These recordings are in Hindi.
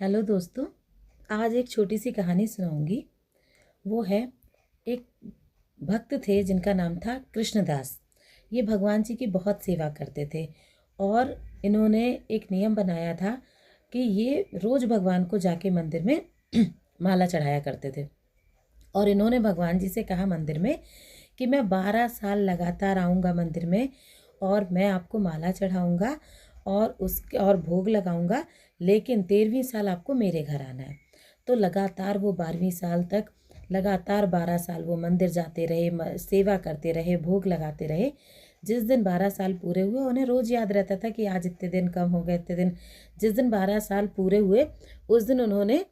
हेलो दोस्तों, आज एक छोटी सी कहानी सुनाऊंगी। वो है, एक भक्त थे जिनका नाम था कृष्णदास। ये भगवान जी की बहुत सेवा करते थे और इन्होंने एक नियम बनाया था कि ये रोज़ भगवान को जाके मंदिर में माला चढ़ाया करते थे। और इन्होंने भगवान जी से कहा मंदिर में कि मैं 12 साल लगातार आऊँगा मंदिर में और मैं आपको माला चढ़ाऊँगा और भोग लगाऊँगा, लेकिन 13वीं साल आपको मेरे घर आना है। तो लगातार वो 12वीं साल तक लगातार 12 साल वो मंदिर जाते रहे, सेवा करते रहे, भोग लगाते रहे। जिस दिन 12 साल पूरे हुए उन्हें रोज़ याद रहता था कि आज इतने दिन कम हो गए, इतने दिन। जिस दिन 12 साल पूरे हुए उस दिन उन्होंने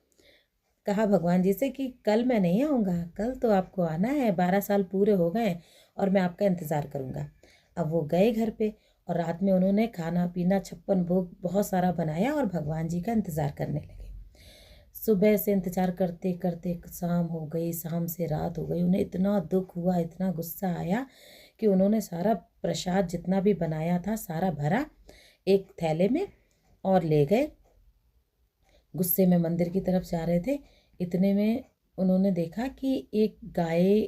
कहा भगवान जी से कि कल मैं नहीं आऊँगा, कल तो आपको आना है, 12 साल पूरे हो गए और मैं आपका इंतज़ार करूँगा। अब वो गए घर पे और रात में उन्होंने खाना पीना 56 भोग बहुत सारा बनाया और भगवान जी का इंतज़ार करने लगे। सुबह से इंतज़ार करते करते शाम हो गई, शाम से रात हो गई। उन्हें इतना दुख हुआ, इतना गुस्सा आया कि उन्होंने सारा प्रसाद जितना भी बनाया था सारा भरा एक थैले में और ले गए। गुस्से में मंदिर की तरफ जा रहे थे, इतने में उन्होंने देखा कि एक गाय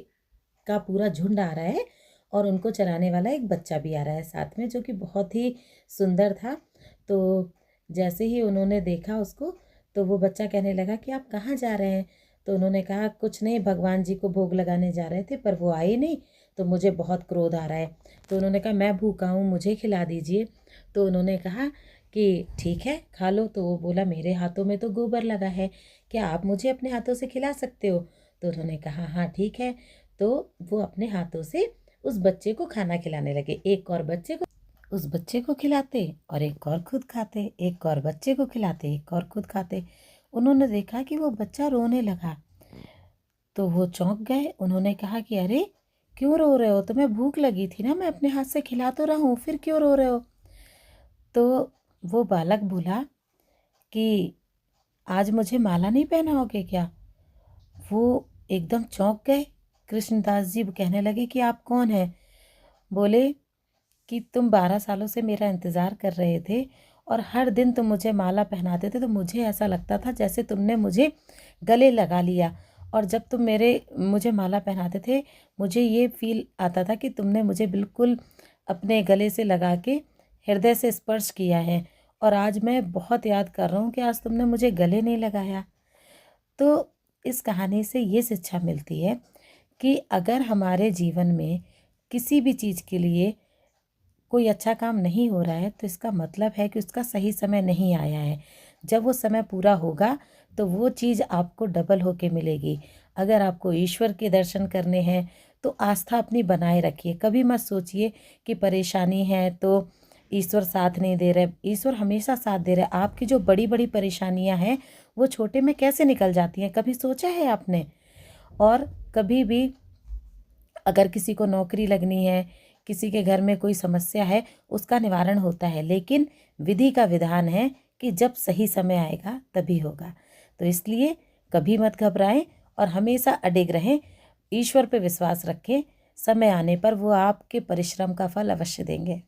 का पूरा झुंड आ रहा है और उनको चराने वाला एक बच्चा भी आ रहा है साथ में, जो कि बहुत ही सुंदर था। तो जैसे ही उन्होंने देखा उसको, तो वो बच्चा कहने लगा कि आप कहाँ जा रहे हैं। तो उन्होंने कहा कुछ नहीं, भगवान जी को भोग लगाने जा रहे थे पर वो आए नहीं, तो मुझे बहुत क्रोध आ रहा है। तो उन्होंने कहा मैं भूखा हूँ, मुझे खिला दीजिए। तो उन्होंने कहा कि ठीक है खा लो। तो वो बोला मेरे हाथों में तो गोबर लगा है, क्या आप मुझे अपने हाथों से खिला सकते हो। तो उन्होंने कहा हाँ ठीक है। तो वो अपने हाथों से उस बच्चे को खाना खिलाने लगे। एक और बच्चे को, उस बच्चे को खिलाते और एक और खुद खाते, एक और बच्चे को खिलाते, एक और खुद खाते। उन्होंने देखा कि वो बच्चा रोने लगा, तो वो चौंक गए। उन्होंने कहा कि अरे क्यों रो रहे हो, तुम्हें भूख लगी थी ना, मैं अपने हाथ से खिला तो रहा हूँ, फिर क्यों रो रहे हो। तो वो बालक बोला कि आज मुझे माला नहीं पहनाओगे क्या। वो एकदम चौंक गए। कृष्णदास जी कहने लगे कि आप कौन हैं। बोले कि तुम 12 सालों से मेरा इंतज़ार कर रहे थे और हर दिन तुम मुझे माला पहनाते थे, तो मुझे ऐसा लगता था जैसे तुमने मुझे गले लगा लिया। और जब तुम मुझे माला पहनाते थे, मुझे ये फील आता था कि तुमने मुझे बिल्कुल अपने गले से लगा के हृदय से स्पर्श किया है। और आज मैं बहुत याद कर रहा हूँ कि आज तुमने मुझे गले नहीं लगाया। तो इस कहानी से ये शिक्षा मिलती है कि अगर हमारे जीवन में किसी भी चीज़ के लिए कोई अच्छा काम नहीं हो रहा है, तो इसका मतलब है कि उसका सही समय नहीं आया है। जब वो समय पूरा होगा तो वो चीज़ आपको डबल होके मिलेगी। अगर आपको ईश्वर के दर्शन करने हैं तो आस्था अपनी बनाए रखिए। कभी मत सोचिए कि परेशानी है तो ईश्वर साथ नहीं दे रहे। ईश्वर हमेशा साथ दे रहे। आपकी जो बड़ी बड़ी परेशानियां हैं वो छोटे में कैसे निकल जाती हैं, कभी सोचा है आपने। और कभी भी अगर किसी को नौकरी लगनी है, किसी के घर में कोई समस्या है, उसका निवारण होता है, लेकिन विधि का विधान है कि जब सही समय आएगा तभी होगा। तो इसलिए कभी मत घबराएं और हमेशा अडिग रहें, ईश्वर पे विश्वास रखें। समय आने पर वो आपके परिश्रम का फल अवश्य देंगे।